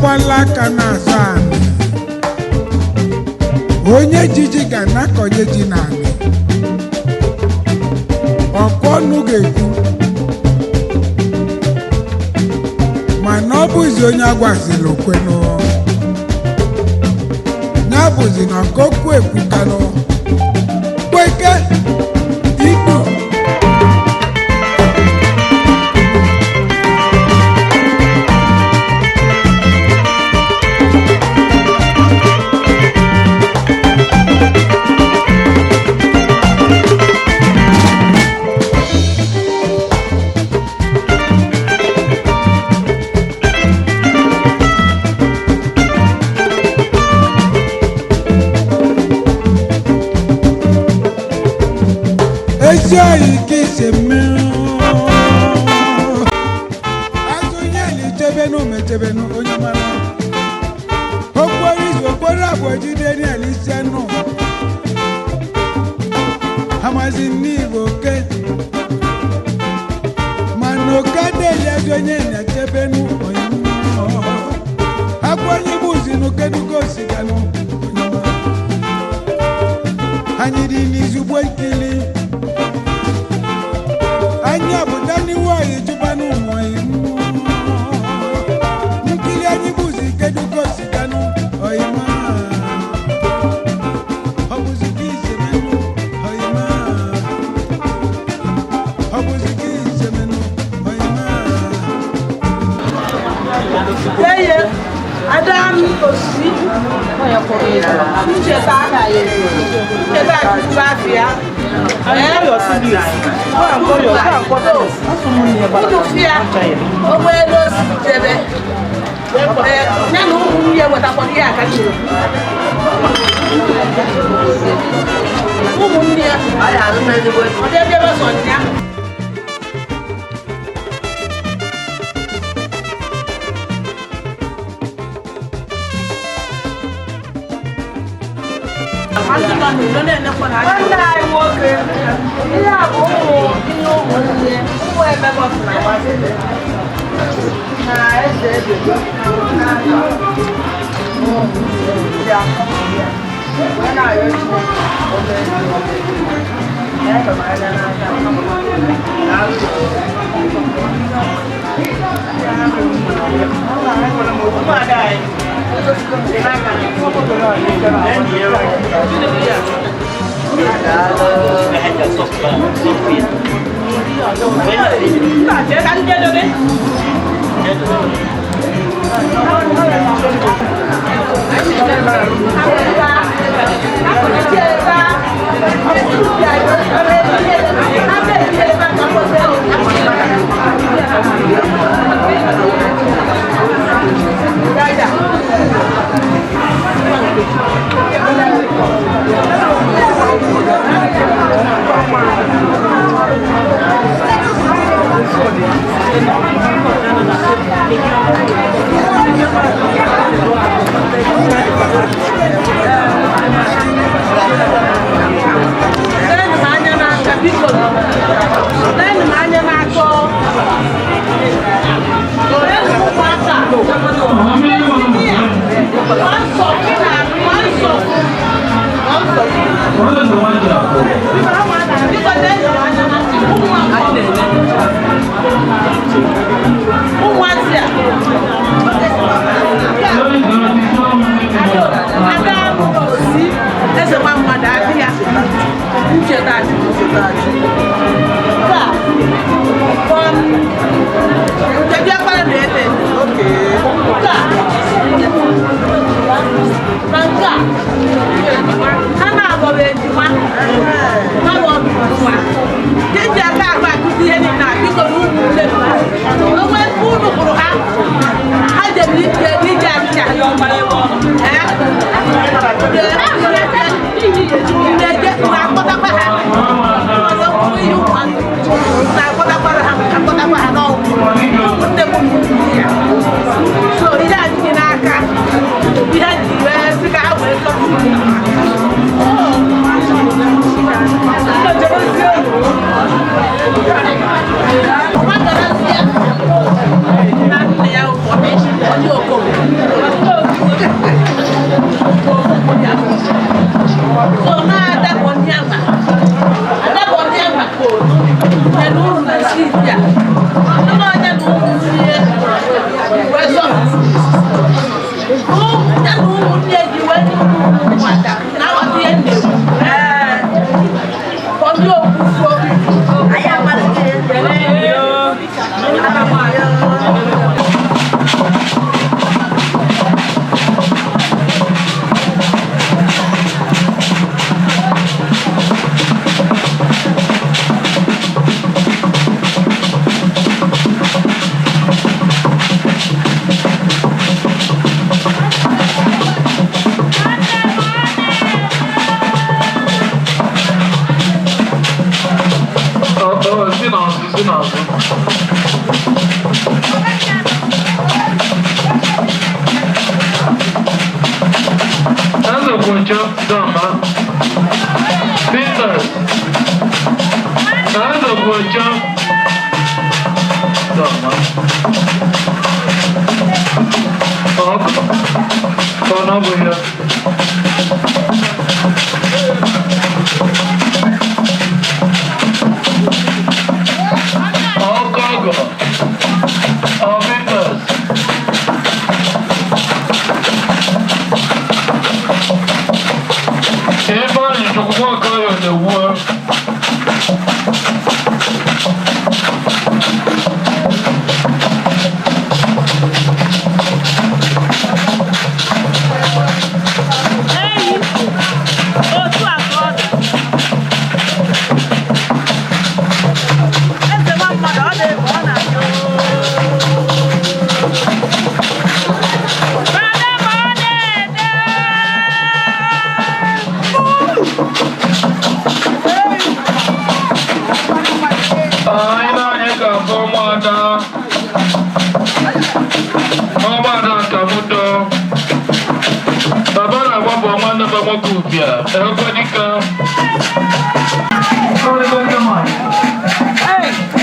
agbala aka na-asa anị onye jiji ga na-akọnye ji n'anị ọkọnụ ga-ekwu mana ọ bụzi onye agwazila okwenụ ya bụzi na ọkọkwu ekwukanụ kweke ikpu ezi oyi ka isi mmiri azụ nye na ichebenu mechebenu onye mara okporo izu okporo abụọ jide na isi nụ amazi n'igbo oke mana oke adịghị ezi onye na-echebenu onye akwa onye bụzi n'okedugo osiganụ anyị dị n'izugbo ikili anyị abụda n'iwu anyị jụba n'ụmụ nkiri anyị bụzi kedugo siganụ oyima ọ bụzi ka isemenụ oyima ọ bụzi ka isemenụ oyima Eye, Adam osi, ncheta aka ya, ncheta akụkụ afịa. Ụgbọelu osi jebe ya na ụmụ ya wetakwara ihe aka jiri ụmụnne ya ọ dị ebe ebe sọ ya Nwanne nwoke ihe a bụ ụmụnne ụmụ emebe ọfụna na eze ebe n'azụ n'azụ. Eze Kwocha Dama. Peters. Eze Kwocha Dama. Ọkụ. Ọ na-abụ ya. Ọkọgọ. Ọ Peters. Ebe anyị chọkwụkwọ ọkọ ya na-ewu. Cúpia, é o Codicão. Olha o que mais. Ei!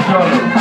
Choro.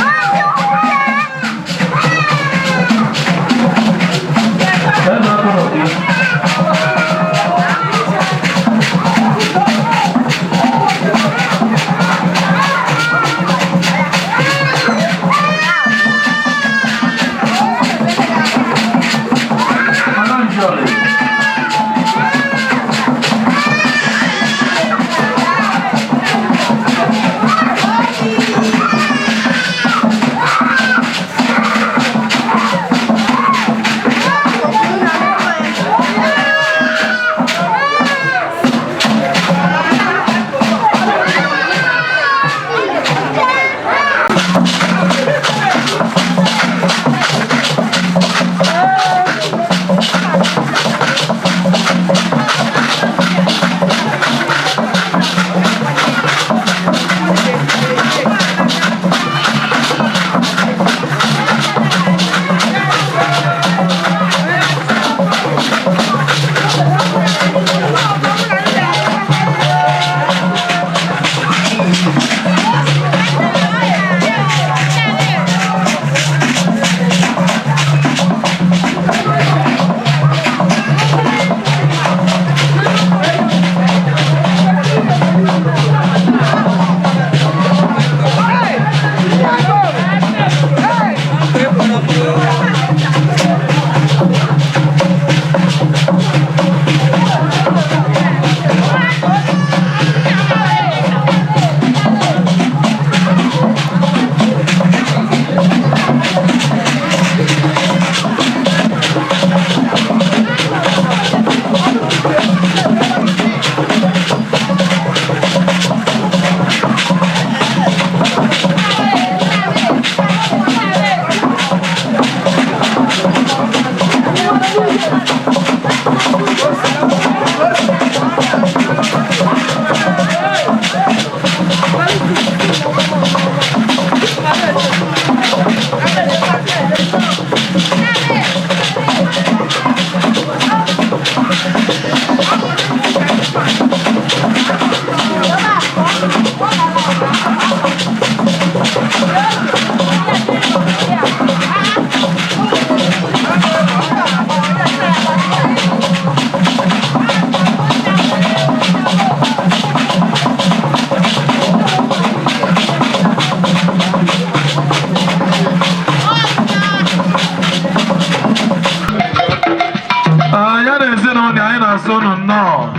no.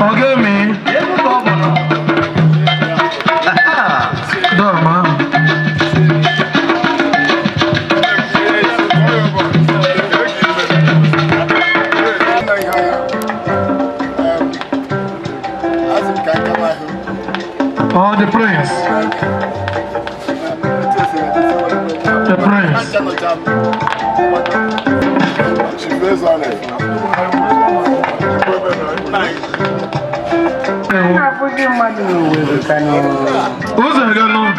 Okay, me. Dama. Oh, the prince. The prince. She plays on it. Who's that going on?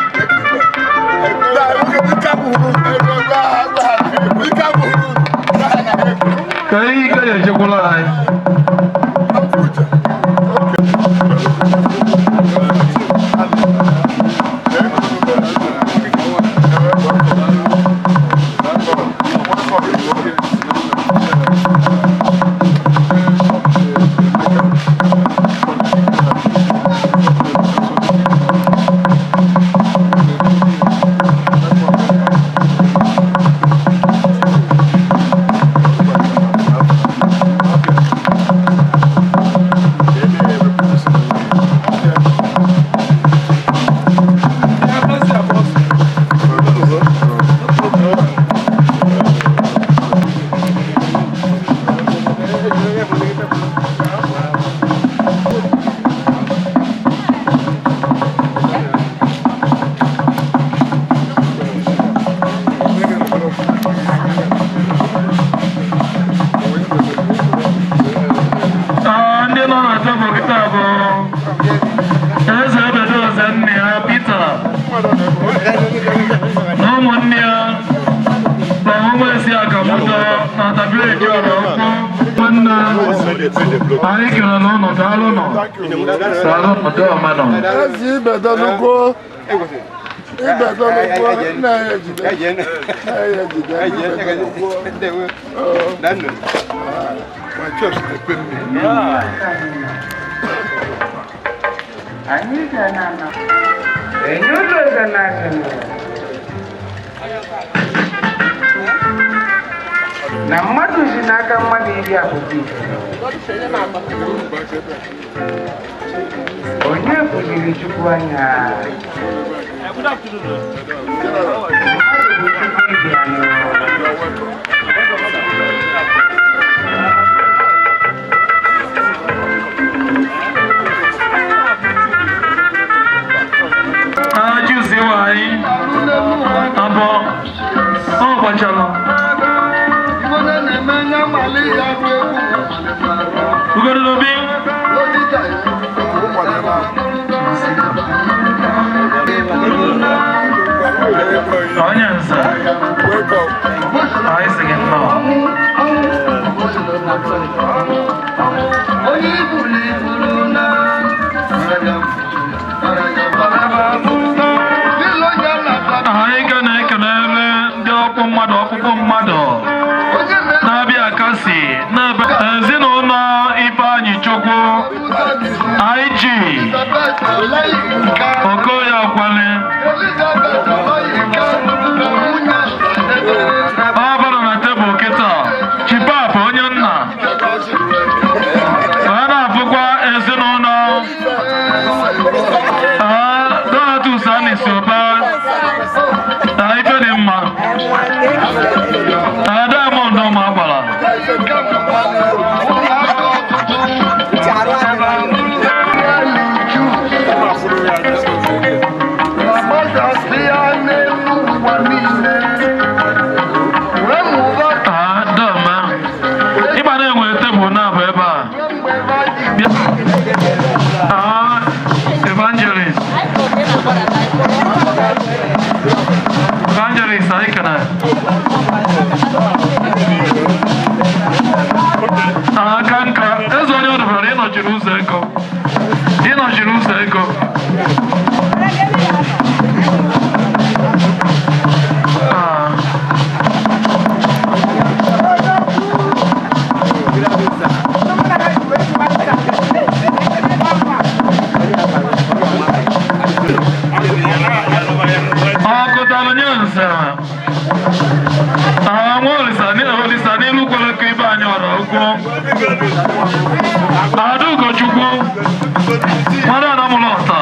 Chocolate. Na mmadụ si n'aka mmadụ iri akụkụ onye kụziri Chukwu anya mmadụ bụ Chukwu ibe anyị. Juicy wine. Abo. Oh, Bachalo. You go to the bing? Onions. Wake up. I sing it now. Ọkpụkpụ mmadụ na-abịa akasi ezinụlọ Ifeanyị Chukwu IG Okoye Akwale ọ bara na tebụl kịta Chipap onye nna ọ na-abụkwa ezinụlọ Donatus Anisoba na ife dị mma Diamond ọma agbara ịgba na-enwe tebụl na-abụ ebe a Evangelist anyị kere aka nka eze onye ọdụbara ịnọchiri ụzọ ego ọkụtara nye nsa olisa n'elu kwere ka ibe anyị ọrụ Chukwu. Adaugo Chukwu. Mmadụ anamụlọ ọta.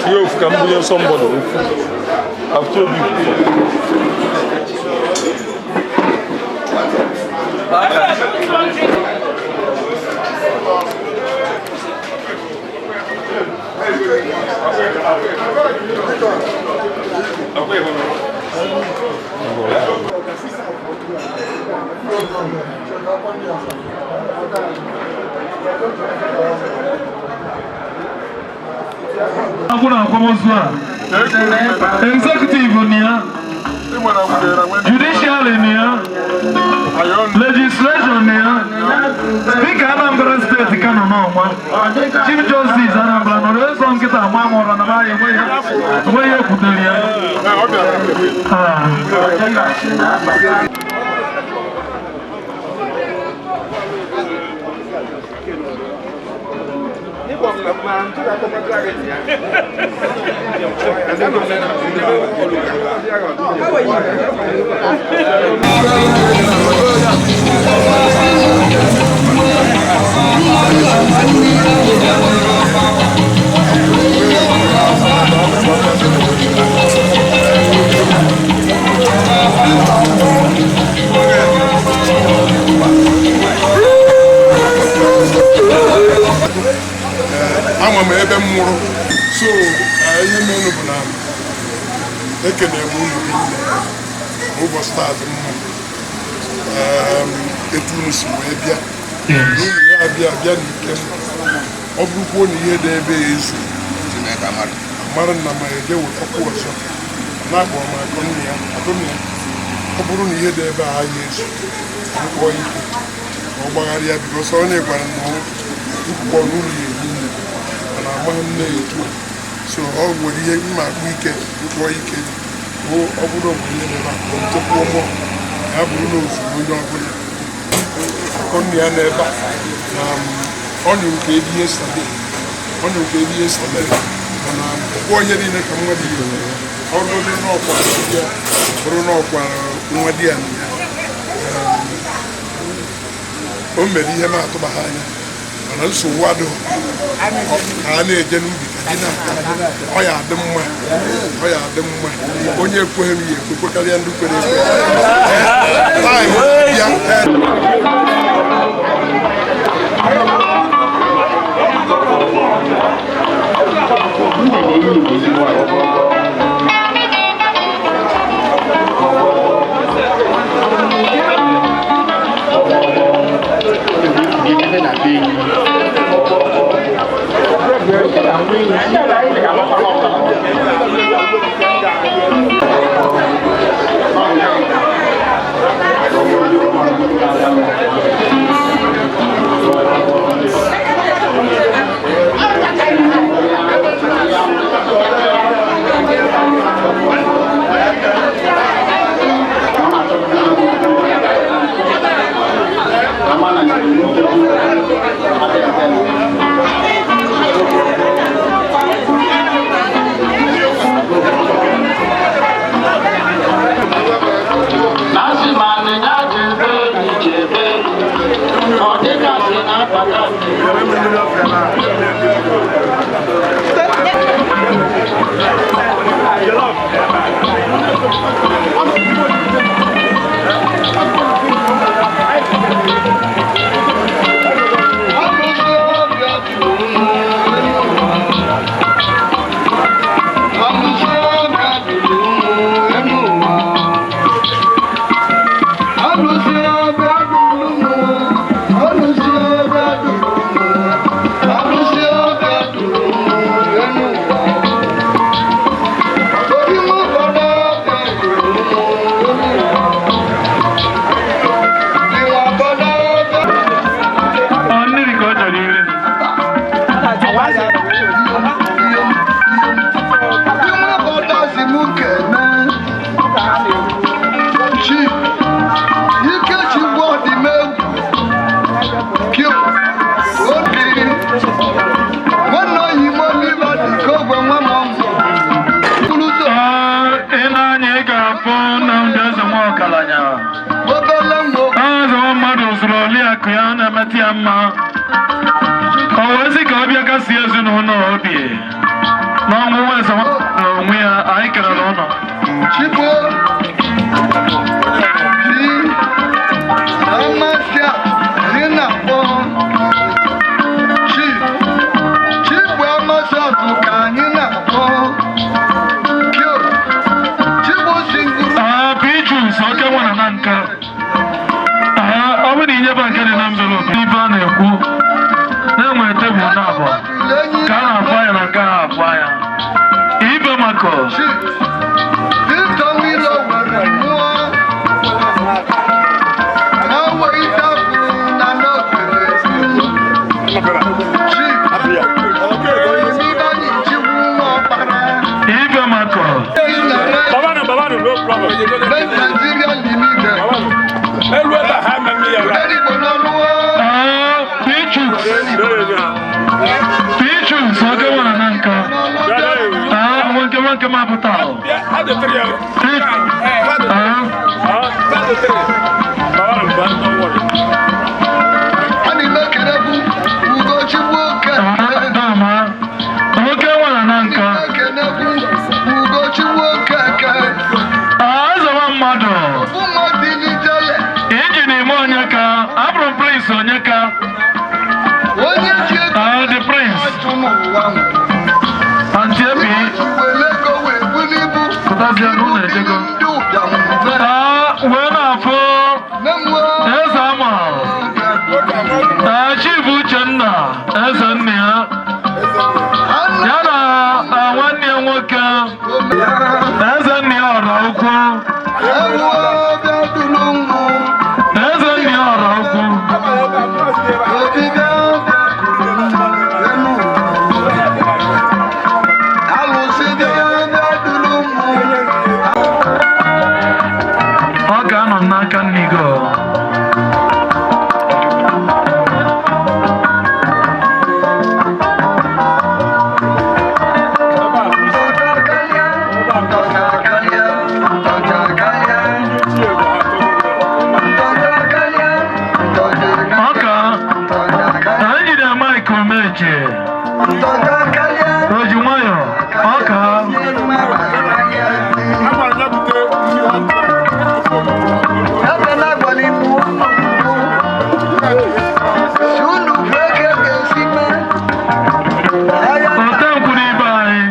You've come to somebody. I've told you. Executive near, judicial near, legislation near, Speaker Anambra State Canon, Chief Justice Anambra, no there's some get a mamma on the way you put the ama m ebe m mụrụ so ihe menụ bụ na ekene m unu niile ụbọchị taa dị mma etu unu si wee bịa n'ụlọ ya bịa n'ike ọ bụrụkwuo na ihe dị ebe ya ezu mara na ma eje wetakwu ọzọ na-akpọ m akọnne ya ọ bụrụ na ihe dị ebe a ya ezu kpọọ ike ọ gbagharịa bikọsọ ọ na-egwara na nkwụkwọ n'ụlọ ya mana nne etu so ọ nwere ihe mma akpụ ike nkwụọ ike ọ bụrụ mgbe ihe na-ebe akpọ nchekwa ụmụ ya bụrụ na ozugbo onye ọbụla akọnne ya n'ebe a na ọ nyụrụ ka ebe ihe sadere mana ọkwa onye niile ka nwa dị ya ọrụ dị n'ọkwa ya bụrụ n'ọkwa nwa dị ya na ya o mere ihe na-atụbaghị anya mana nsogbu adịghị ka a na-eje n'ubi ka dị na-aka ọ ya adị mma onye ekweghị m ya ekwekwe karịa ndị kwere ekwe akụ ya na-emetụ ya mma o wee sị ka ọ bịa kasị ezinụlọ obi n'ọnwụ eze onwe ya anyị kelere ụlọ Chipo Chi Amasya Zina Po Chi Chipo Amasya Tukanyina Po Kyo Chipo Singuru Pichus oke nwana na nka ọ bụ na inyeba nke dị na envelope ibe a na-ekwu na-enwe tebụl na abụọ ka a na-afụ anya na nke a afụ anya ibe maka ibe maka Pichus oke nwana na nka nwoke mapụta nwoke nwana na nka azọwa mmadụ injin ime onye ka abụrụ prince onye ka the prince Auntie Ebi pụtazie n'ụlọ ejego wee na-afụ eze ama Chief Uchenna eze nne ya na nwanne ya nwoke eze nne ya ọra ukwu eze nne ya ọra ukwu ọ ga-anọ n'aka nne gị Oji nwayọ ọka otenkwuru ibe anyị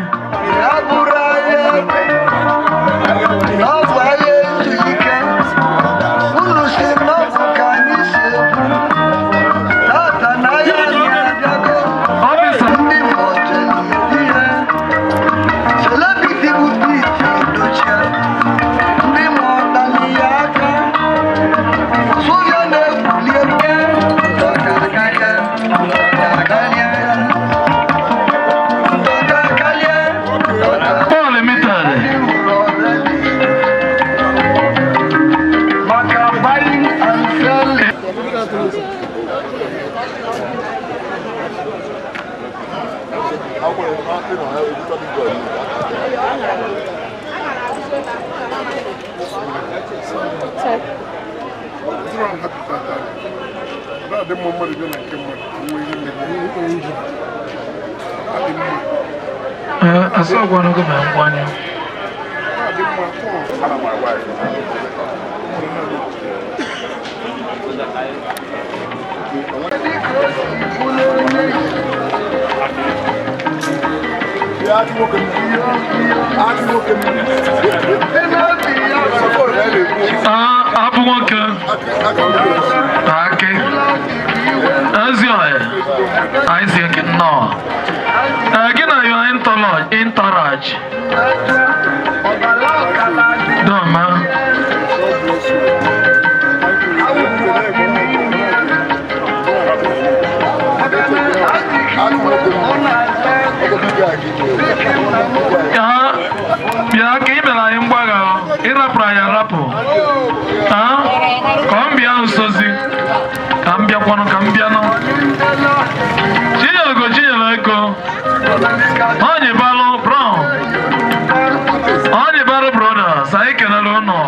asọgwa n'oge ma nkwanye abụ nwoke akị ezi ọhịa Isaac nnọọ gị na yo entourage doma bịa ka ị mere anyị mgbagha ịrapụrụ anyị arapụ ka ọ mbịa nsozi ka m bịakwanụ ka m bịanụ chinyere ego onye balụ brown onye balụ brothers anyị kelere ụnọ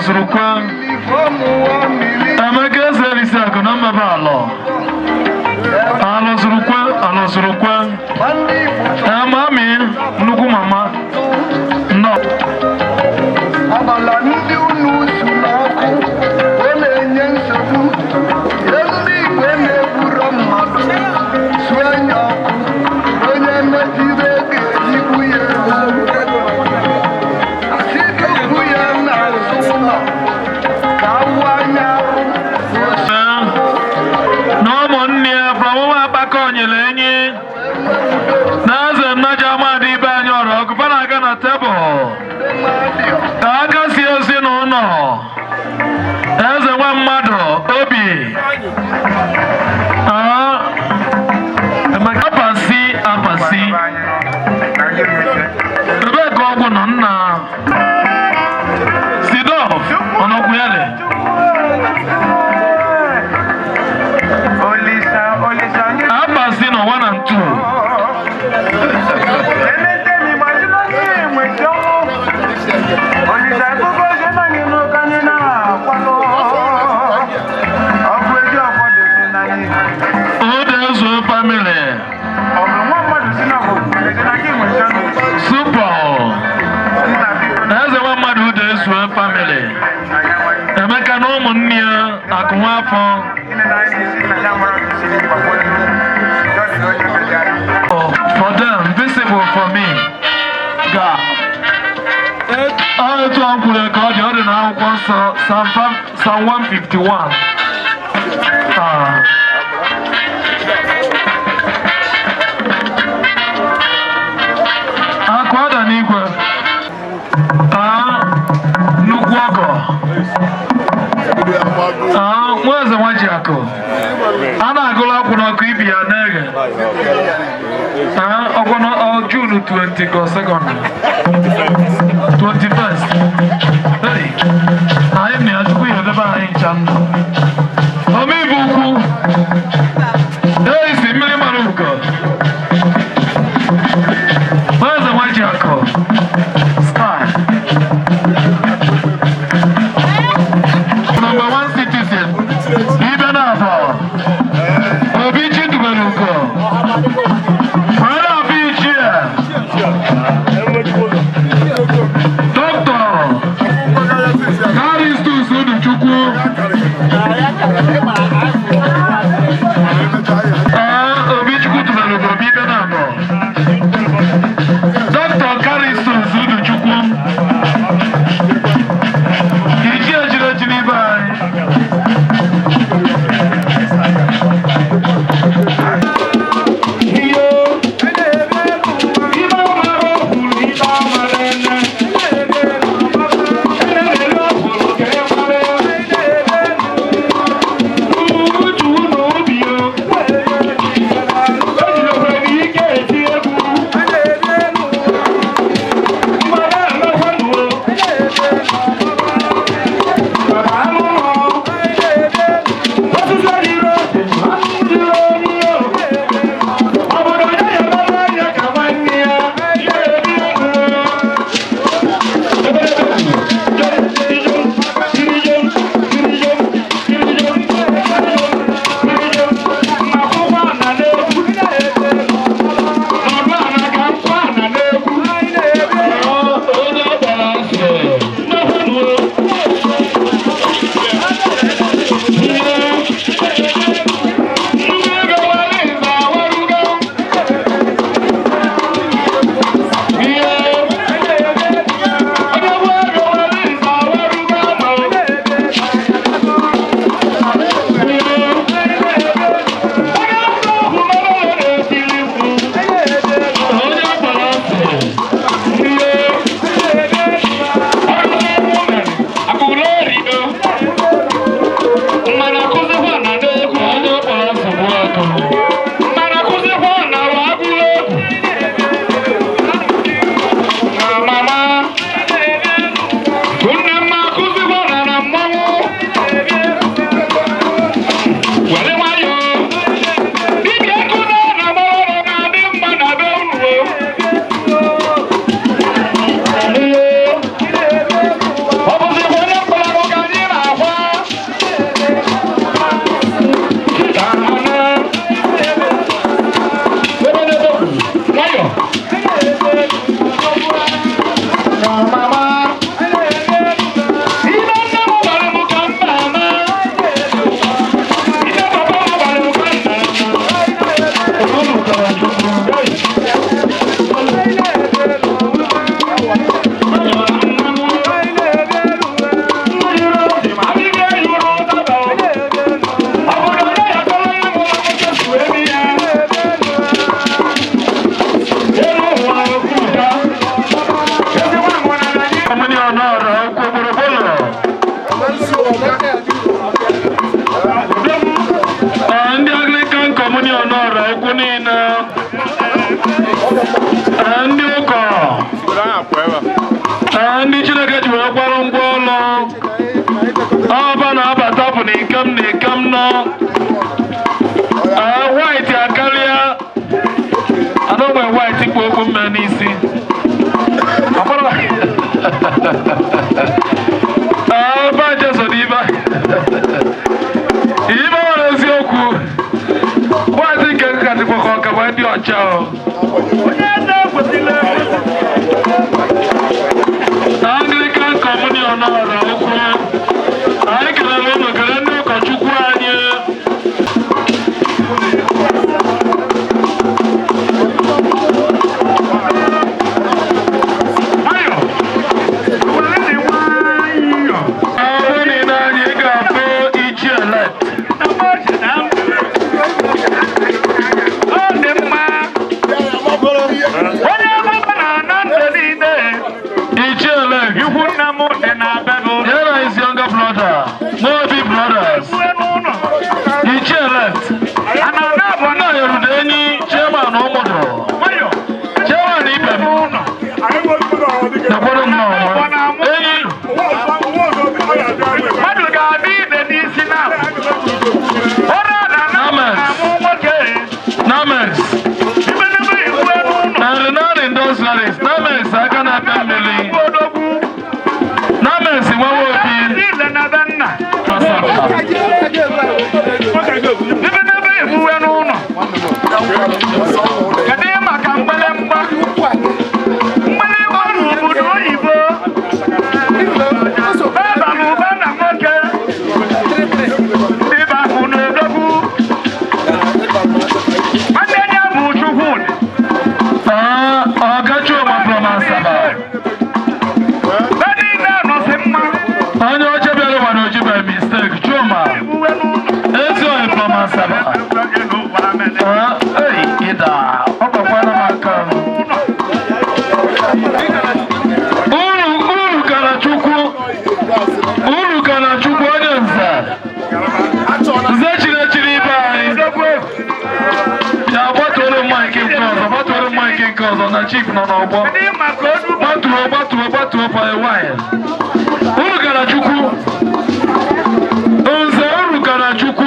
alọsụrụkwa Emeka Ezelisi akụ na mmebe alọ alọsụrụkwa mami nnukwu mama nọ Abala ndị unu su n'ọkụ ọ na-enye nsogbu ndị igwe na-egburo mmadụ sụọ anya ọkụ onye metụrụ ga-ejikwu ya asịdokwu ya n'azụ ụlọ ka awụ anya na ụmụnne ya fọmụma akpaka onyere enyi na eze nnaja amadị ibe anyị ọrụ ọgụ fa na-aga na tebụl ka aka si ezinụlọ eze nwa mmadụ obi apasi ebee ka ọgwụ nọ nna sidof ọnọgwụ ya dị apasi nọ 1 and 2 Odezo family. Super. Eze nwa mmadụ Odezo family. Emeka na ụmụnne ya akụnwa afọ. For them, visible for me. God. Etu a kwuru ka ọ dị n'akwụkwọ nsọ Psalm 151. Akwada n'igwe nnukwu ọgọ nwa eze nwa ji akụ a na-agụrụ akwụ n'ọkụ ibi ya n'eghe June 20 ka 2nd 21st anyị na ya tupu ya edebe anyị ncha ndụ omeibe ukwu isi mmiri mara ugo Maazị Nwajiakọ Star Number 1 citizen Ibe na-abọ Obi Chidubere ugo Brother of Ichie Dr. Karistus Uduchukwu Communion ọ̀rọ̀ Okwoborobolo. Ndị Anglican Communion ọ̀rọ̀ Okwu niile. Ndị ụkọ. Ndị Chineke ji wee gwarụ ngwa ụlọ. Ọba na-abata bụ na ikem nọ. White akarịa. Anọgbe white kpu okwu mme n'isi. Ọba Jesu n'ibe. Ibe nwere eziokwu. White nke nka dịkwa ka ọka wee dị ọcha. Anglican Communion ọ̀rọ̀ Okwu. Anyị kelere ụlọ kele ndị ụkọchukwu anyị. Chief nọ n'ọgbọ gbatuo for a while. Uru gara Chukwu nze uru gara Chukwu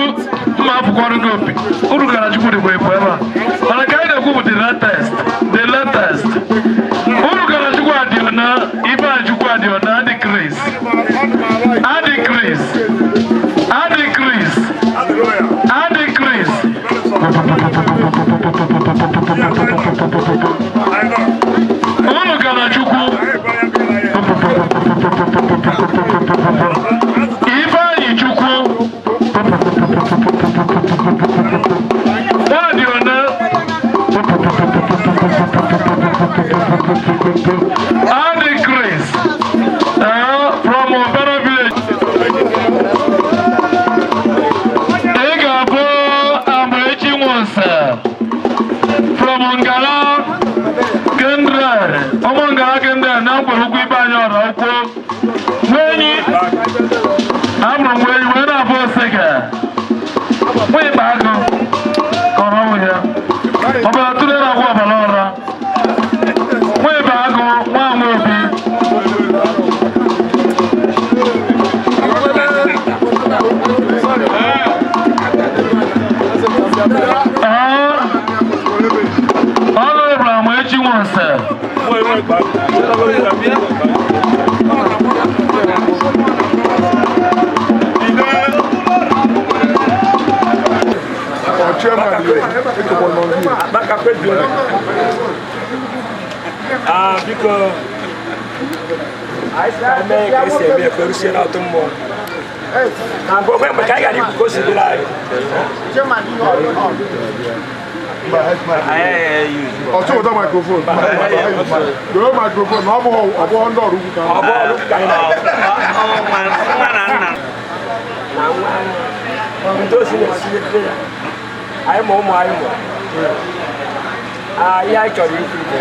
mma afụkwara gị opi. Uru gara Chukwu dịkwa efu ebe a mana ka anyị na-ekwu bụ the latest uru gara Chukwu adịọ na ibe a Chukwu adịọ na adị Chris unu gara Chukwu Ifeanyi Chukwu Nwadione Adi Chris from Obere Village. Ị ga-abụ Amaechi Nwanse from Ngala Ngala Kendra na mkpụrụ ụkwụ ibe anyị ọrụ Okwu n'enyi abụrụ mgbe enyi wee na-abụ osege nwa ịkpa agụ ka ọrụ ọnwụ ya ọbara tụrụ na-agwụ ọbara ọra nwa ịkpa agụ nwa nwa obi ọrụ ịbụrụ Amaechi Nwanse Biko ame ka esi eme ka o sie n'ọtụ mmụọ na mgbe mgbe ka anyị gara ikwu ka o si dịrị anyị ọtụ ụdọ microphone doo microphone na ọ bụghị ndị ọrụ ugwu ka nwa na nna na nwa ndị osi na-esi ya anyị ma ụmụ anyị mụ ihe anyị chọrọ ikwu bụ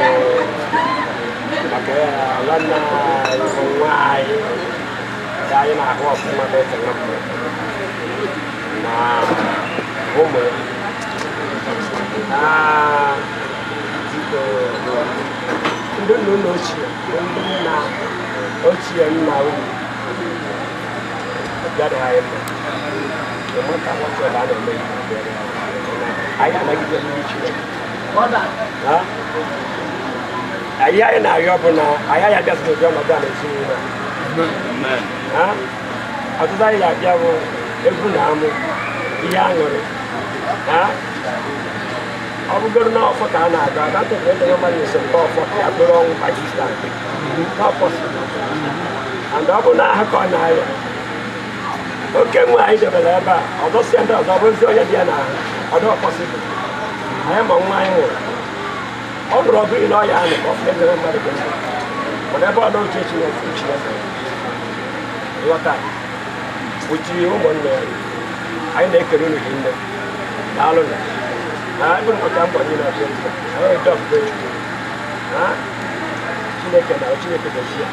maka ya nwanne anyị bụ nwa anyị ka anyị na-ahụ ọfụma na-ete na ụmụ ndị nna ụlọ ochie ndị nna ochie nna unu bịara anyị mma ịmụta nwata ebe a na-eme anyị anagide ndị Chineke anyị na-arịọ bụ na anyị abịazi ụdị ọnọdụ a n'ezinụlọ ọtụtụ anyị ga-abịa bụ egwu na amụ ihe aṅụrị ọ bụgoro na ọfọ ka a na-aga adatụrụ edenye mmadụ nso nke ọfọ ka ya bụrụ ọnwụ Pakistan and ọ bụ na aha ka ọ na-arịa oke nwe anyị debere ebe a ọdọsịa ndị ọzọ bụrụzi onye dị ya na ahụ ọdụ ọkpọsịbụl anyị ma nwa anyị nwụrụ ọ bụrụ ọ bụghị na ọya ahụ ka ọ fụ edere mmadụ gị mana ebe ọ na oche Chineke nghọta kpuchiri ụmụnne ya anyị na-ekere unu gị nne daalụ na ebe mkpọcha mbọ niile ọbịa anyị dọbụbe Chineke na Chineke gozie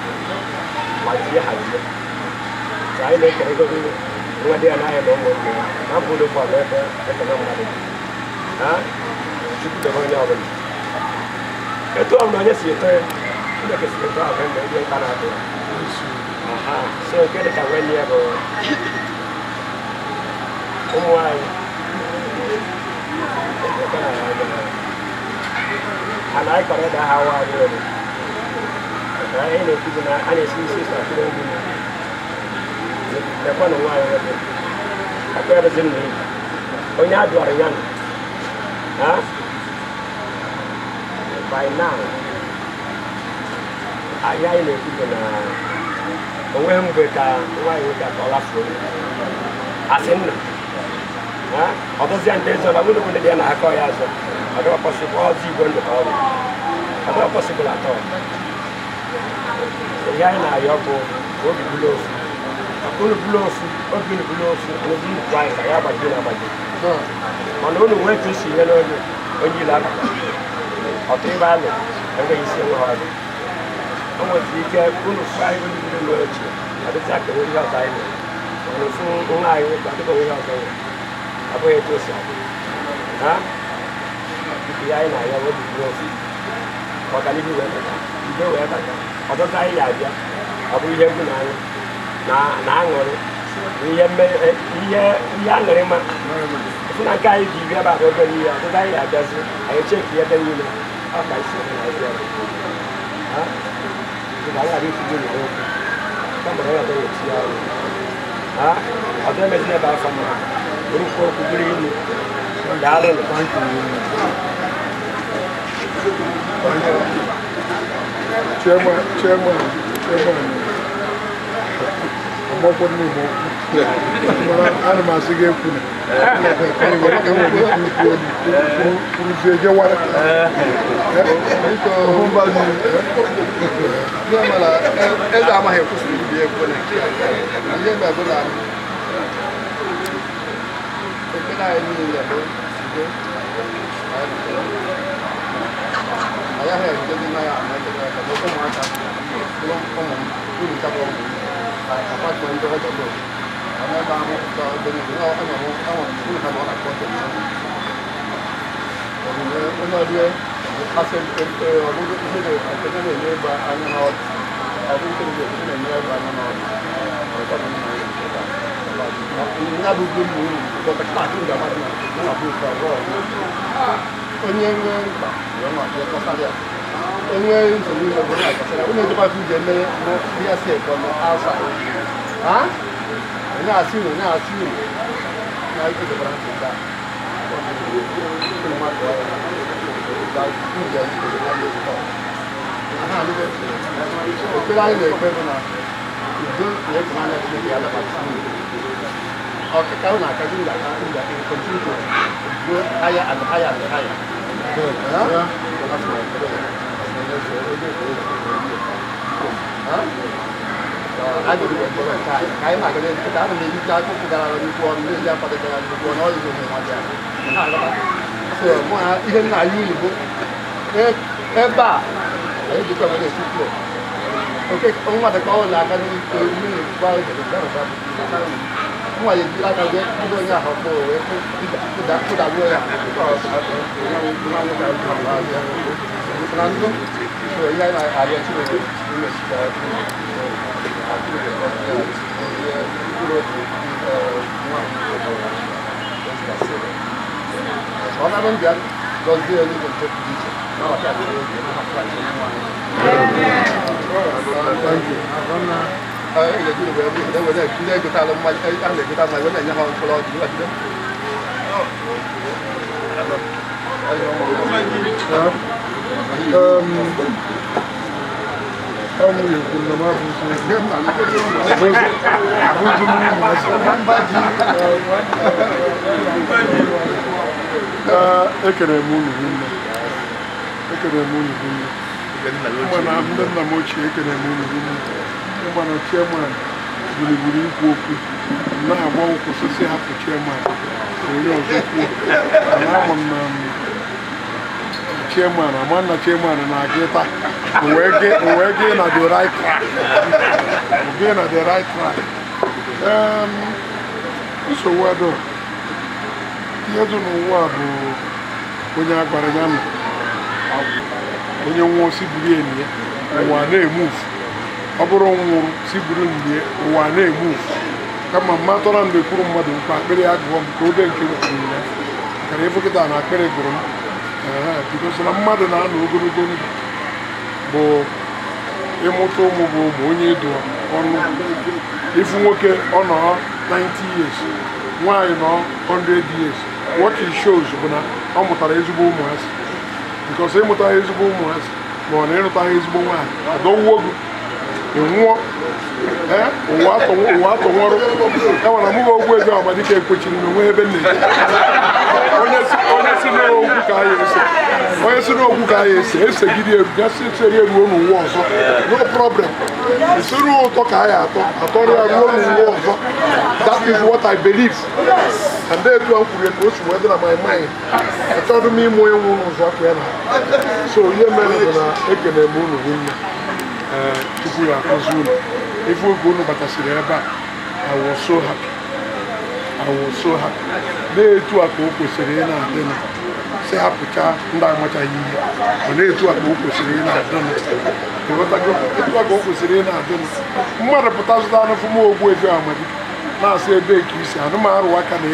ma tie hazie ka anyị na-ekere ego nwa dị ya n'ahịa na ụmụnne ya na mkpụrụ ụfọdụ ebe ekene mmadụ Chukwu debe onye ọbụla etu ọ bụla onye si eto ya Chineke si eto ahụ mgbe ndị mkpa na-adị so nke dị ka nwanne ya bụ ụmụ anyị ana anyị kọrọ ịda ha awa anyị elu anyị na-ekwuzi na a na-esi isi isi atụrụ egwu lekwa na nwaanyị nwoke akpa ebezi nna ibu onye a dụara ya na by now anyị na-ekwuzi na onweghị mgbe ka nwaanyị nwoke ka ọ lafuo asị nna ọdọzi ndị ezo na nwere ndị dị ya na aka ya azọ ọdọ pọsịbụl ọzọ igwe ndụ ka ọ bụ ọdọ pọsịbụl atọ ihe anyị na-ayọ bụ obi bụrụ ofu unu bụrụ ofu obi unu bụrụ ofu n'obi nnukwu anyị ka ya agbaji na agbaji mana unu nwee ka esi ihe n'oge onye ile abata ọtụ ebe alụ enweghị isi enwe ha ọdụ o nwetara ike unu fụ anyị onye bido n'oge ochie ọdịzi aka enwe ihe ọzọ anyị mere ofu nwa anyị nwoke adịghị onwe ihe ọzọ nwere abụghị etu o si adị ihe anyị na-aya obi bụrụ ofu ọganihu wee bata udo wee bata ọtụtụ anyị ga-abịa ọ bụ ihe egwu n'anya na aṅụrị ihe aṅụrị ma ofu na nke anyị ji bịa ebe obere ihe ọtụtụ anyị ga-abịazi anyị cheki ebe niile ọ ka isi na abịa dịka anyị ga-abịa ifugo na okwu kama ya ọdọ eti ya ọdọ emezi ebe afọ mma burukwu okwu buru ilu daalụ Chairman, agbọkwọ n'ugbo ana m asị gị ekwu kwuruzie jewara eze amaghị ekwusịrị ibi ekwu na ihe mebụ na ekpere anyị niile bụ ayaghị ejidezi na ya ametụrụ aka ụmụaka ụmụ uru chakwa ụmụ apartment ọjọọ ebe ahụ ụtọ ebe niile uru ha na ọ na-akpọ onye ọbịa asị ọbụghị ihe na-ekene na-enye ebe anya n'ọdụ ọbụghị ihe na-enye ebe anya n'ọdụ ya bụ ugbo mmiri ụbọchị ga-amadị na bụ ụtọ onye nwe mkpa enwe nsogbu ihe bụ na-akọsara onye ejekwa ije eme ihe si ekọ n'asa onye asị uru na ijedebara ntụta ekpere anyị na-ekpe bụ na udo na ịhụnanya Chineke ya dabatasị ọkaka ụnụ akazi continue to grow higher and higher and higher. Ihe nna anyị ugbo ebe a Aí de como ele ficou. Porque uma da cola lá kan ini qual itu kan apa. Semua yang kita tahu dia punya apa itu tidak dua ya. Penantu ya ada sih itu. Orang pun biar dos dia ni pun cepat. Thank you. Ile tu dia kita lemah kita mai wannan ya hawan kula ji wa gidan. Kamu ya kunna ma bu sai ekere mu ni hinna mana ndị nna m ochie ekere m unu mana chairman gburugburu ikwu okwu na-agba ụkwụ sisi hapụ chairman onye ọzọ kwuo ama m na chairman ama na chairman na-aga ịta o wee gị na the right track nsogbu adọ ihe dị n'ụwa bụ onye agwara ya nọ onye nwụọ si buru enyi ya ụwa na-emufu ọ bụrụ nwụrụ si buru enyi ya ụwa na-emufu kama mma tọrọ mgbe kwuru mmadụ mkpa akpịrị ya gụọ m ka obe nke kwuru ya kara ịfụkịta na akpịrị gụrụ m bidoso na mmadụ na-anọ ogologo ndụ bụ ịmụta ụmụ bụ ụmụ onye edo ọnụ ifu nwoke ọ nọ 90 years nwaanyị nọ 100 years what it shows bụ na ọ mụtara ezigbo ụmụazị because ịmụtaghị ezigbo ụmụazị ma ọ na ịrụtaghị ezigbo nwaanyị adọwuo gị ịnwụọ ụwa atọnwụrụ enwere mụba ogwu ego Amadike ekwechiri na onwe ebe nne onye si n'ogwu ka anyị esegide eseri eruo n'ụwa ọzọ no problem esiri ụtọ ka anyị atọrọ ya ruo n'ụwa ọzọ that is what I believe and etu a kwuru ka o si wee dị na my mind achọghị m ịmụ ịnwụ n'ụzọ akụ ya na so ihe mere bụ na ekene m unu nne tupu ya akụzi unu ife oge unu batasịrị ebe a I was so happy na-etu a ka o kwesịrị ị na-adị na si hapụcha ndị amachaghị ihe ọ na-etu a ka o kwesịrị ị na-adị na etu a ka o kwesịrị ị na-adị na mmadụ pụta zụta anụ fụm ogbu efe Amadike na-asị ebe ka isi anụmarụ aka na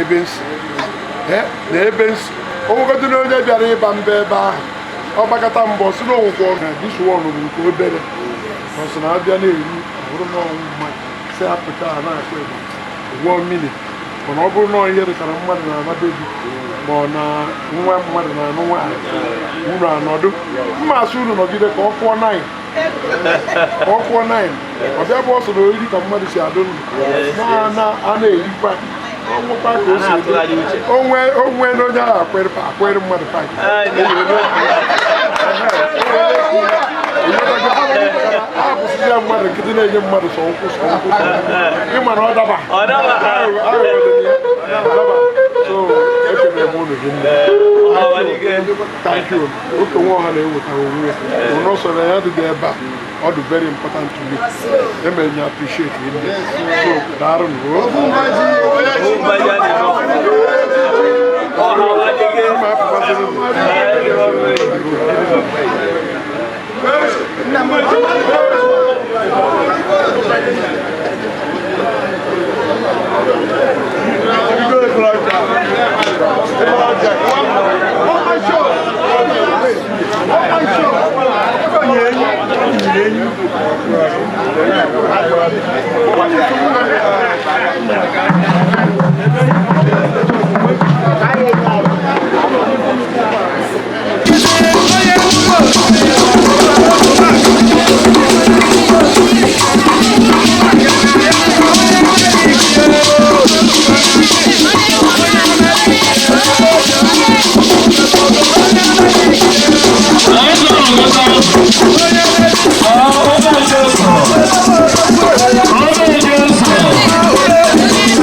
ebe nsi onwegodị na onye bịara ịba mba ebe ahụ ọ gbakọta mbọ si na onwekwa ọ na-adịsụwa ọnụrụ nke obere ọsọ na abịa na-eri bụrụ na ọnwụ mmadụ si apụta a na-akụ ịgba ụgwọ mmiri mana ọ bụrụ na ihe dịkara mmadụ na-anabe gị ma ọ na nwa mmadụ na-anụ nwaanyị unu anọdụ mma asị unu nọgide ka ọ kụọ 9 ọ bịa bụ ọsọ na oriri ka mmadụ si adụ ndụ a na-erikwa ọnwụkwa ka o si onwe na onye ahụ akwere mmadụ pak abụsịzi ya mmadụ nkịtị na-enye mmadụ sọ nkwụ ịma na ọ daba so ekele m unu gị nne thank you okenwe ọha na-eweta onwe ya ụnọ sọrọ ya dị ebe a ọ dị very important to me emere nye appreciate gị nne so daarụ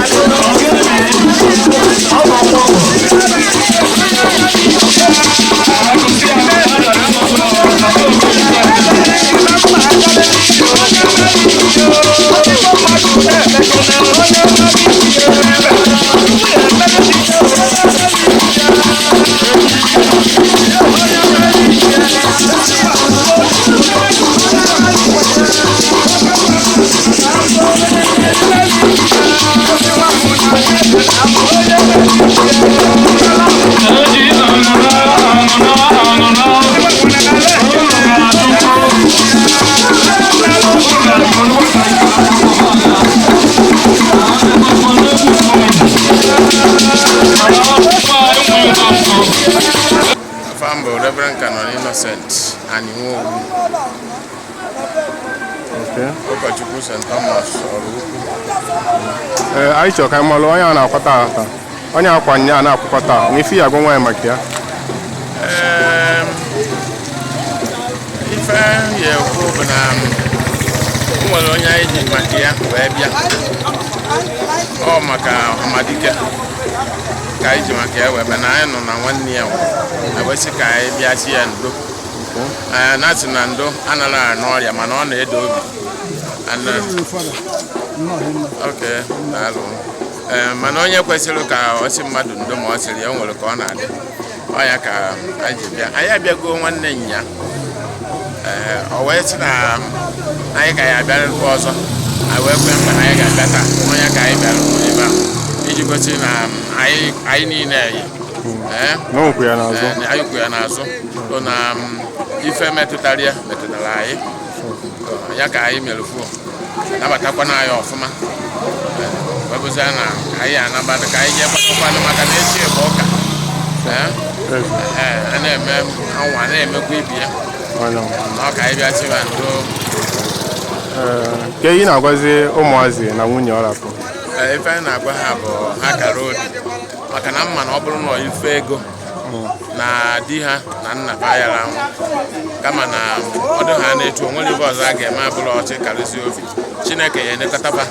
Oh, Fambo Reverend Canon Innocent and Iwowu. Okay. Okachukwu St. Thomas Oruku. Anyị chọrọ ka anyị malụ onye a na-akwata ata. Onye akwa nya a na-akwụkwọta. N'ife ya agwa nwa ya maka ya. Ife ya ekwu bụ na nwere onye anyị ji maka ya wee bịa. Ọ maka Amadike. Ka anyị ji maka ya wee bịa na anyị nọ na nwanne ya na-ewesị ka anyị bịa chi ya ndo. Na-asị na ndo anaghị n'ọrịa mana ọ na-edo obi. Okay, daalụ. Mana onye kwesịrị ka ọ sị mmadụ ndo ma ọ sịrị ya o nwere ka ọ na-adị. Ọ ya ka anyị ji bịa. Anyị abịago nwanne nya. O wee sị na anyị ka ya abịarịkwa ọzọ. Anyị wee kwe mgbe anyị ga-abịa taa. Onye ka anyị bịara ebe a iji gosi na anyị niile yi. N'okwu ya n'azụ. Anyị kwu ya n'azụ. So na ife metụtara ya metụtara anyị. Ya ka anyị mere fuo. Nabatakwa na anyị ọfụma. Webụza na anyị anabata ka anyị jee gbakọkwanụ maka na echi bụ ụka. A na-eme anwa na-emekwa ibi ya. Ọ ka anyị bịa chiwa ndo. Ka ị na-agwazi ụmụazị na nwunye ọ rapụ? Ife anyị na-agwa ha bụ ha kara obi maka na mma na ọ bụrụ na ife ego na di ha na nna ha yara anwụ kama na ọdụ ha na-etu onwere ibe ọzọ a ga-eme abụrụ ọchị karịsị obi Chineke ya elekọtaba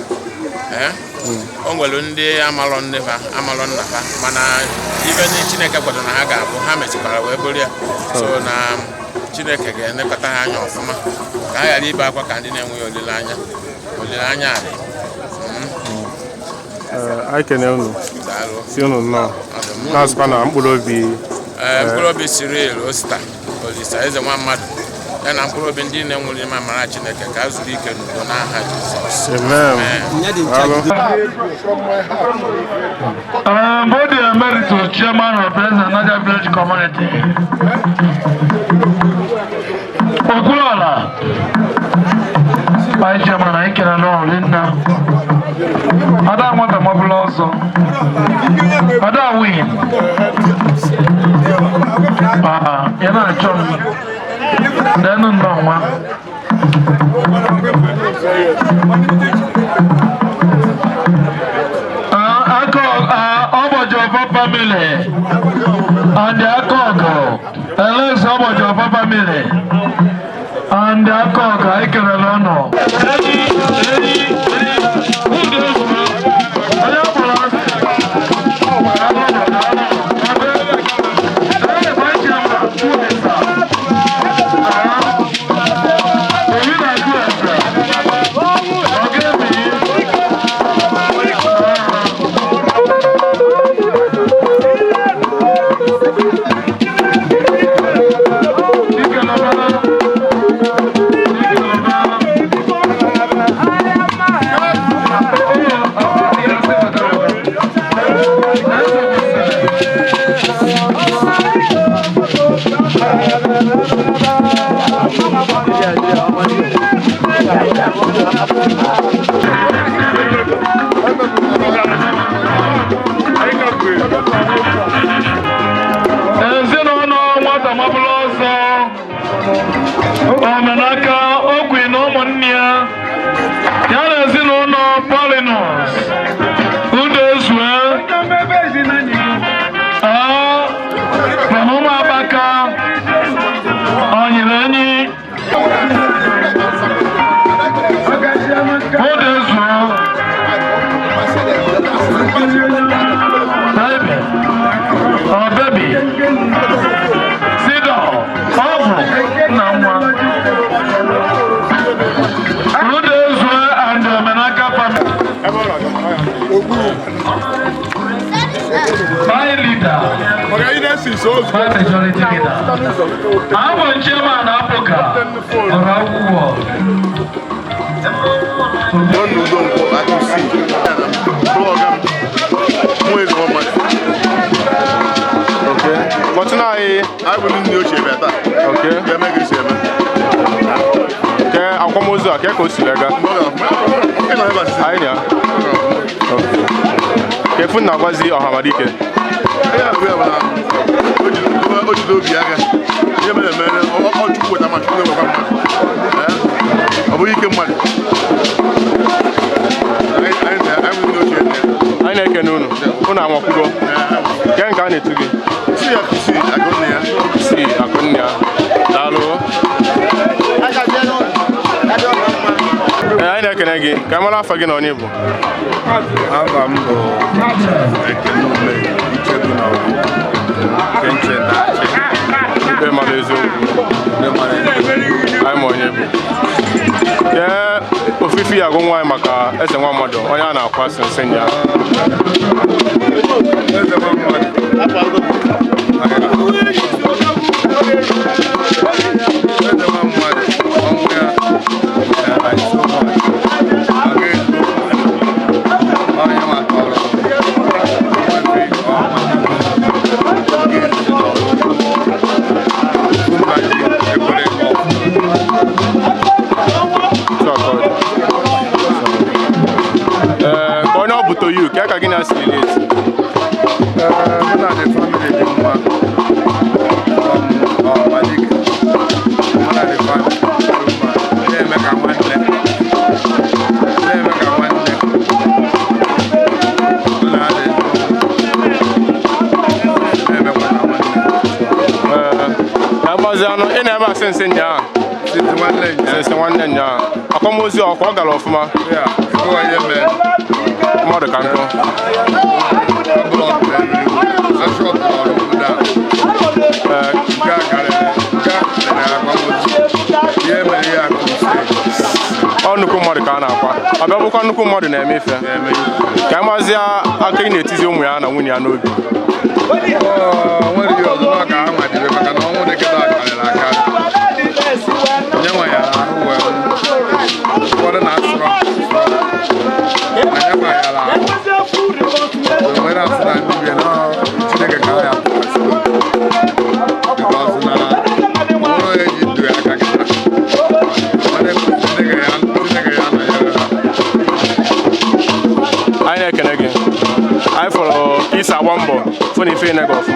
o nwere ndị amalọ nne ha amalọ nna ha mana ibe ndị Chineke kwado na ha ga-abụ ha mechikwara wee bụrụ ya so na Chineke ga-elekọta ha anya ọfụma ka ha ghara ibe akwa ka ndị na-enweghị olileanya adị. Anyị kene unu si unu nnọọ na-asụkwa na mkpụrụ obi Cyril Osta Olisa eze nwa mmadụ ya na mkpụrụ obi ndị na-enwere ime amara Chineke ka a zuru ike n'udo n'aha Jizọs. Body Emeritus Chairman of President Naija Village Community. Okwuluola. Anyị chairman anyị kere n'ọrụ Linda. Ada nwata mabụla ọzọ. Ada win. Ya na-achọ m. Denu nnọọ nwa. Obojofa family and the Akogo. Alex Obojofa family and the Akogo. I can alone. tikita. Fire majority tikita. I'm chairman Africa. Okay. What's now? I will in your shape at that. Okay. Yeah, make it shape. Okay, I'll come over. Okay, go see Lega. Okay. Okay, for now, what's the Hamadike? Yeah, we have I can know. Una Wakudo. Can can it to be? See, Agonia. Lalo. I can again. Kamala Fagin on you. I'm on you. Yeah, if you are going to Maka, as a woman, I am a person, senior. To you, can I get a still it? I never since in ya. Since one then ya. I come with your father of ma. Yeah, go ahead, Mother can go. I don't want to come more than a myth. Camazia, I think it is only an when you are no. I follow Isa Wambo, funny thing I go from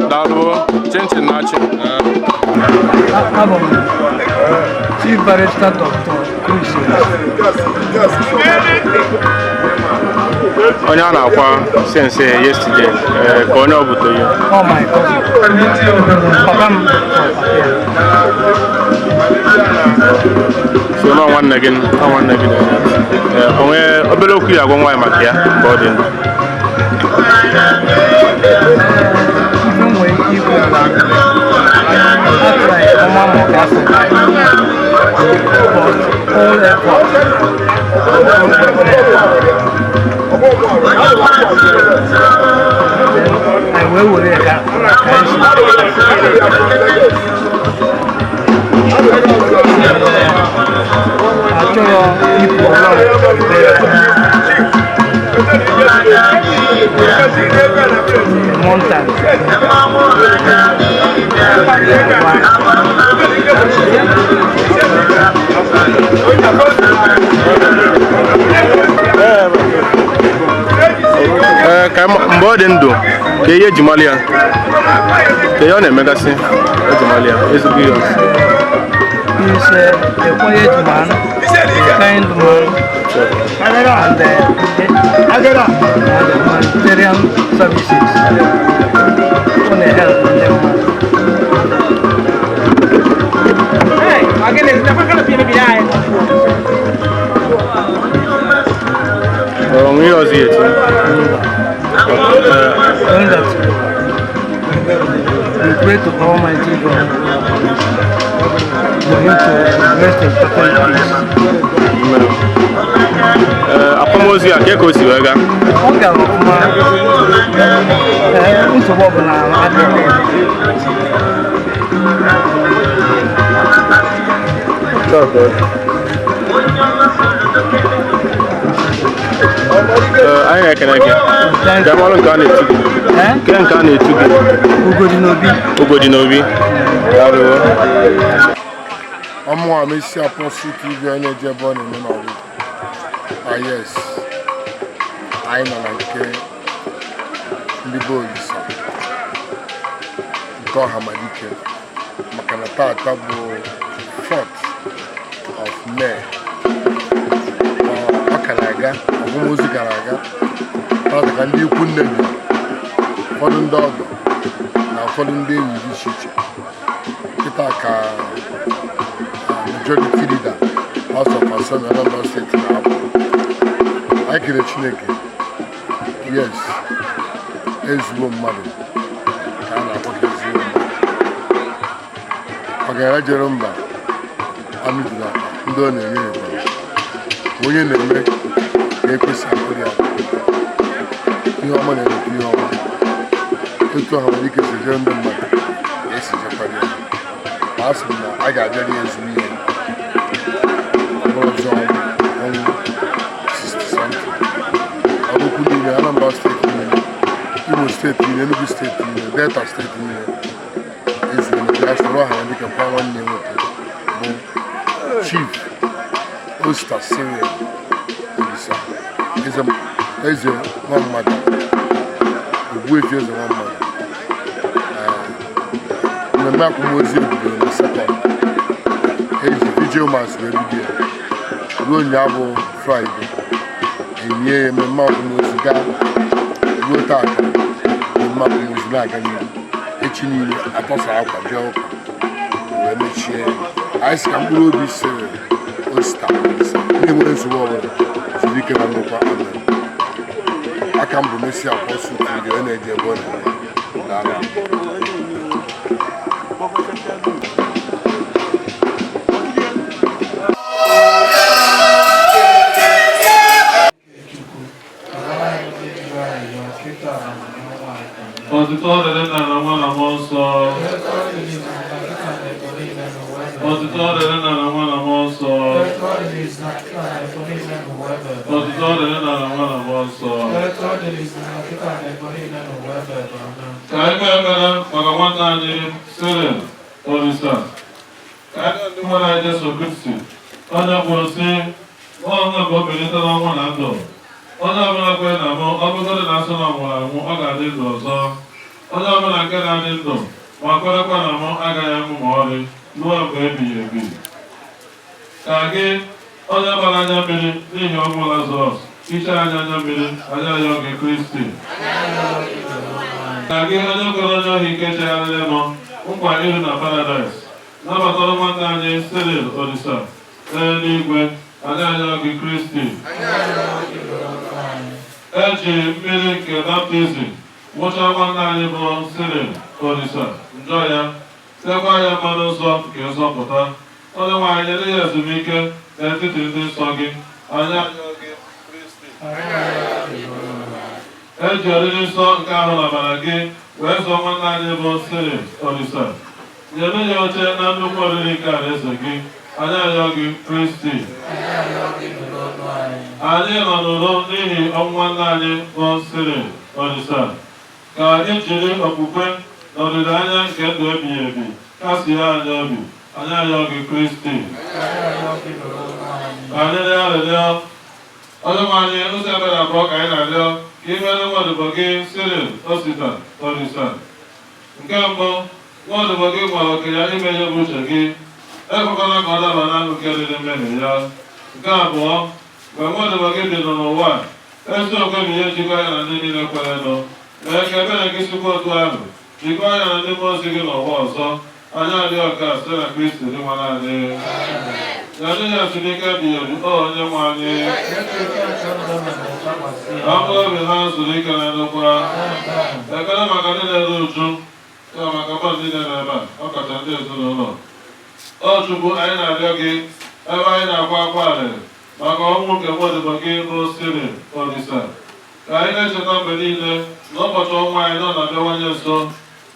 Dado, Chintin Nachi. Chief Barrister Dr. Onyana Kwa, since yesterday, going over to you. Oh my God. So no one again, no one again. A below clear one way, Makia, Gordon. I will with it. Mbodendo, Kaya Jumalia, Kayone Megasi, Jumalia, is a good. He's a quiet man, a kind man, and humanitarian services on the help of them. Hey, again, it's never going to be a We was here we pray to Almighty God for him to rest in perfect peace. akwamozu ya ka o si wee gaa? Ọ gara ọfụma. Nsogbu ọbụla adịghị. Anyị na-ekene gị. Gamalụ nke a na-etu gị. Nke nke a na-etu gị. Ugodi n'obi. Ọmụwa m isi Apostle TV onye na-eje ebe ọ na-eme n'ọrụ. Yes, anyị nọ na nke ndị be Olisa nke Ọhamadike maka na taata bụ 4th of May. Ọ ka na-aga ọgụmozu gara aga taata ka ndị ikwu nne bi ụfọdụ ndị ọgọ na ụfọdụ ndị enyi dị iche iche kịta ka majority leader House of Assembly Anambra State na-abụ. Anyị kere Chineke, yes, ezigbo mmadụ ka a na-akpọta ezigbo mmadụ. Ọgaranya jere mba amịjuru akpa ndị ọ na-enye ekwere. Onye na-eme ka ekwesị akụrụ ya ihe ọma na-eweta ihe ọma. Etu Ọhamadike si jere ndị mmadụ ka esi jekwara ya. Ma a sị m na a ga-abịara ya ezigbo ihe ọzọ ọnwụ 60-something. Ọgụkwu niile, Anambra steeti niile, Imo steeti niile, Enugu steeti niile, Delta steeti niile ezuru ya soro Ọhamadike kwa nwanne nwoke bụ Chief Osita Cyril Olisa eze nwa mmadụ, Ogbuefi eze nwa mmadụ. Mmemme akwamozu ebidoro na 2nd eji Vigil Mass wee bido ya ruo ụnyaahụ bụ Fraịde enye ya mmemme akwamozu gaa ruo taata mmemme akwamozu na-aga n'ihu. Echi niile atọsa akwa bịa ụka wee mechie ya. Anyị si ka mkpụrụ obi Cyril Osita na-enwere nsogbu ọbụla zuru ike na ndokwa amen. Aka m bụ Messi Apostle TV onye na-eje ebe ọ na-eme. Ọtụtụ dịrị nna na nwa na mmụọ nsọ. Ọtụtụ dịrị nna na nwa na mmụọ nsọ. Ọtụtụ dịrị nna na nwa na mmụọ nsọ. Ka anyị kpee ekpere maka nwata anyị Cyril Olisa. Ka anyị ndị nwere anyị Jesu Kristi onye kwuru sị ọnwụ bụ obilite n'ọnwụ na ndụ. Onye ọbụla kwere na mụ ọ bụgodị na asụ na ọ nwụrụ anwụ ọ ga-adị ndụ ọzọ. Onye ọbụla nke na-adị ndụ ma kwerekwa na mụ agaghị anwụ ma ọrị ruo mgbe ebighị ebi. Ka gị onye gbara anya mmiri n'ihi ọnwụ Lazarọs hichaa anya anya mmiri anya ya oge Kristi. Ka gị onye kwere onye ohi ike chegharịrịnụ nkwa iru na Paradaịs nabatara nwata anyị Cyril Olisa n'eluigwe anya oge Kristi. Eji mmiri nke baptizim wụcha nwanne anyị bụ Cyril Olisa njọ ya tekwa ya mmanụ nsọ nke nzọpụta. Onye nwe anyị nyere ya ezumike n'etiti ndị nsọ gị anya gị Kristi. Eji oriri nsọ nke ahụ na amara gị wee zụọ nwanne anyị bụ Cyril Olisa. Nyere ya oche na nnukwu oriri nke alaeze gị anya gị Kristi. Anyị nọ n'udo n'ihi ọnwụ nwanne anyị bụ Cyril Olisa. Ka anyị jiri okwukwe na olileanya nke ndụ ebighị ebi kasị ya anya obi anya gị Kristi. Anyị na-arịrịọ onye nwe anyị ụzọ ebere abụọ ka anyị na-arịọ ka imere nwaodibo gị Cyril Osita Olisa. Nke mbụ, nwaodibo gị nwere oke ya ime ihe bụ uche gị. Ekwekwala ka ọ daba n'akụ nke riri mmehie ya. Nke abụọ, mgbe nwaodibo gị dị n'ụwa ezi okwe bụ ihe jikọ ya na ndị niile kwerenụ. Mee ka ebere gị sikwa otu ahụ jikọọ ya na ndị mmụọ ozi gị n'ụwa ọzọ anya adị ọka site na Kristi dị nwa naanị. Nyere ya ezumike ebighị ebi onye nwe anyị. Mkpụrụ obi ha zuru ike na ndokwa. Ekele maka ndị na-eru uju ya maka mmadụ niile n'ebe a ọkacha ndị ezinụlọ. O Chukwu, anyị na-arịọ gị ebe anyị na-akwa akwa arịrị maka ọnwụ nke nwadịba gị bụ Siri Olisa. Ka anyị na-echeta mgbe niile na ụbọchị ọnwa anyị nọ na-abịawanye nso,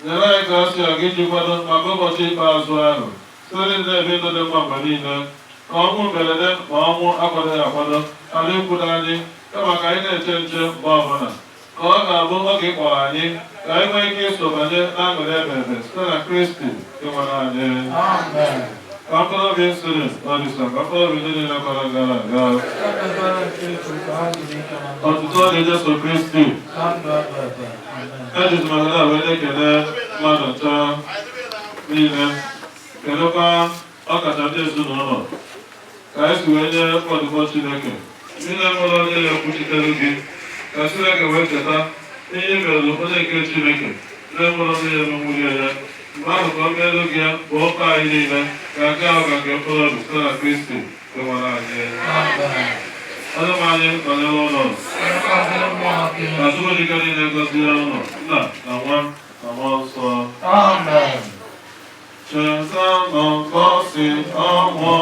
nyere anyị ka a sị aga iji kwado maka ụbọchị ikpeazụ ahụ site na-ebi ndụ dị mma mgbe niile, ka ọnwụ mberede ma ọnwụ akwadoghị akwado ala ikwudo anyị, kama ka anyị na-eche nche mgbe ọbụla ka ọ ga-abụ oge ịkpọrọ anyị ka anyị nwee ike iso banye n'aṅụrị ebe ebe site na Kristi ịnwere anyị. Ka mkpụrụ obi Siri Olisa, ka mkpụrụ obi ndị niile kwara gara aga. Ọtụtụ ọ dị Jesu Kristi ejizi maka na wee na-ekele mmadụ ncha niile, kelekwa ọkacha ndị ezinụlọ ka anyị si wee nye ọdụkọ Chineke niile mụrụ onye na-ekwuchitere gị, ka Chineke wee cheta ihe merụrụ onye nke Chineke na-enwere onye ya n'onwunye ya, mgbe ahụ ka ọ meelu gị ya bụ ọkọ anyị niile ka nke ahụ ka nke mkpụrụ obi site na Kristi enwere anyị. Onye m anyị nọnyere ụlọ ka Chukwudike niile gọzie ụlọ Nna na Nwa na Mmụọ Nsọ. Cheta n'ụbọchị ọnwụ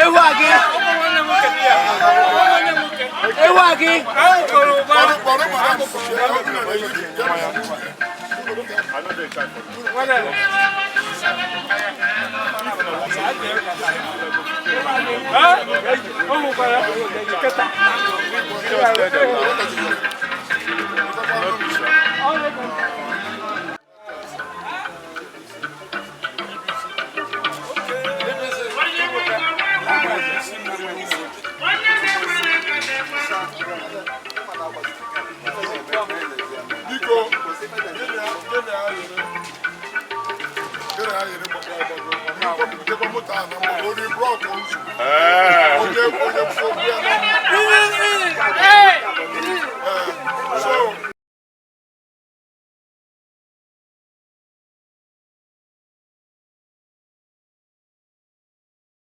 Ewu again. gị Onye